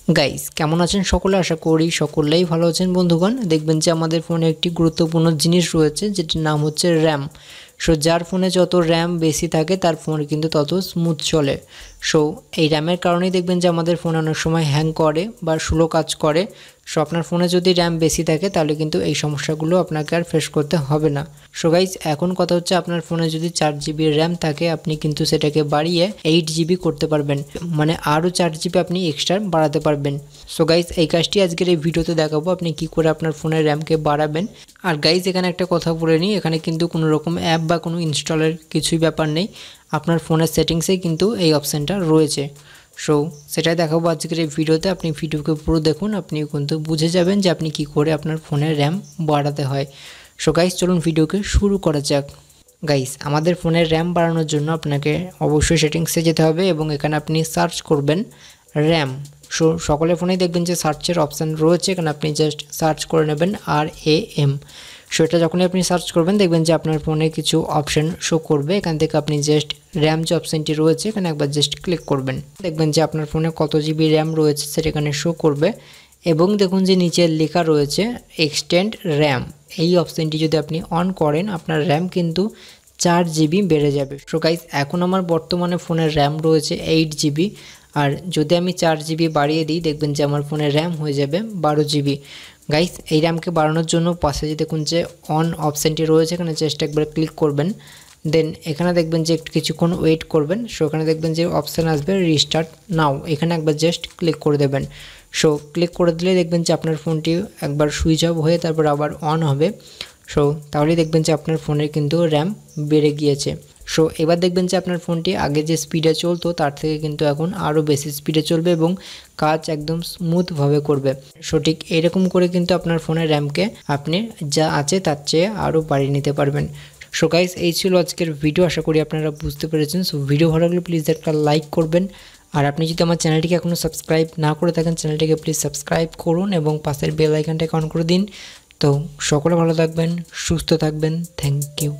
Guys কেমন আছেন সকলে? আশা করি সকলেই ভালো আছেন। বন্ধুগণ, দেখবেন যে আমাদের ফোনে একটি গুরুত্বপূর্ণ জিনিস রয়েছে যেটির নাম হচ্ছে র্যাম। যার ফোনে যত র্যাম বেশি থাকে তার ফোন কিন্তু তত স্মুথ চলে। এই র্যামের কারণেই দেখবেন যে আমাদের ফোন অনেক সময় হ্যাং করে বা স্লো কাজ করে। আপনার ফোনে যদি র্যাম বেশি থাকে তাহলে কিন্তু এই সমস্যাগুলো আপনাকে আর ফেস করতে হবে না। গাইস, এখন কথা হচ্ছে আপনার ফোনে যদি 4GB র্যাম থাকে আপনি কিন্তু সেটাকে বাড়িয়ে 8GB করতে পারবেন, মানে আরও 4GB আপনি এক্সট্রা বাড়াতে পারবেন। গাইস, এই কাজটি আজকের এই ভিডিওতে দেখাবো আপনি কি করে আপনার ফোনের র্যামকে বাড়াবেন। আর গাইস, এখানে একটা কথা বলে নিই, এখানে কিন্তু কোনো রকম অ্যাপ বা কোনো ইনস্টলের কিছুই ব্যাপার নেই, আপনার ফোনের সেটিংসে কিন্তু এই অপশানটা রয়েছে। সেটাই দেখাবো আজকের এই ভিডিওতে। আপনি ভিডিওকে পুরো দেখুন, আপনি কিন্তু বুঝে যাবেন যে আপনি কি করে আপনার ফোনের র্যাম বাড়াতে হয়। গাইস, চলুন ভিডিওকে শুরু করা যাক। গাইস, আমাদের ফোনের র্যাম বাড়ানোর জন্য আপনাকে অবশ্যই সেটিংসে যেতে হবে এবং এখানে আপনি সার্চ করবেন র্যাম। সকলের ফোনেই দেখবেন যে সার্চের অপশান রয়েছে, এখানে আপনি জাস্ট সার্চ করে নেবেন RAM। এটা যখনই আপনি সার্চ করবেন দেখবেন যে আপনার ফোনে কিছু অপশান শো করবে। এখান থেকে আপনি জাস্ট র্যাম যে অপশানটি রয়েছে এখানে একবার জাস্ট ক্লিক করবেন। দেখবেন যে আপনার ফোনে কত GB র্যাম রয়েছে সেটা এখানে শো করবে এবং দেখুন যে নিচে লেখা রয়েছে এক্সটেন্ড র্যাম। এই অপশানটি যদি আপনি অন করেন আপনার র্যাম কিন্তু 4GB বেড়ে যাবে। গাইস, এখন আমার বর্তমানে ফোনের র্যাম রয়েছে 8GB, আর যদি আমি 4GB বাড়িয়ে দিই দেখবেন যে আমার ফোনের র্যাম হয়ে যাবে 12GB। গাইস, এই র্যামকে বাড়ানোর জন্য পাশে যে দেখুন যে অন অপশানটি রয়েছে এখানে জাস্ট একবার ক্লিক করবেন। দেন এখানে দেখবেন যে একটু কিছুক্ষণ ওয়েট করবেন। এখানে দেখবেন যে অপশান আসবে রিস্টার্ট নাও, এখানে একবার জাস্ট ক্লিক করে দেবেন। ক্লিক করে দিলে দেখবেন যে আপনার ফোনটি একবার সুইচ অফ হয়ে তারপর আবার অন হবে। তাহলেই দেখবেন যে আপনার ফোনের কিন্তু র্যাম বেড়ে গিয়েছে। এবার দেখবেন যে আপনার ফোনটি আগে যে স্পিডে চলতো তার থেকে কিন্তু এখন আরও বেশি স্পিডে চলবে এবং কাজ একদম স্মুথভাবে করবে। ঠিক এরকম করে কিন্তু আপনার ফোনের র্যামকে আপনি যা আছে তার চেয়ে আরও বাড়িয়ে নিতে পারবেন। গাইস, এই ছিল আজকের ভিডিও, আশা করি আপনারা বুঝতে পেরেছেন। ভিডিও ভালো লাগলে প্লিজ একটা লাইক করবেন, আর আপনি যদি আমার চ্যানেলটিকে এখনও সাবস্ক্রাইব না করে থাকেন চ্যানেলটিকে প্লিজ সাবস্ক্রাইব করুন এবং পাশের বেল আইকনটাকে অন করে দিন। সকলে ভালো থাকবেন, সুস্থ থাকবেন। Thank you.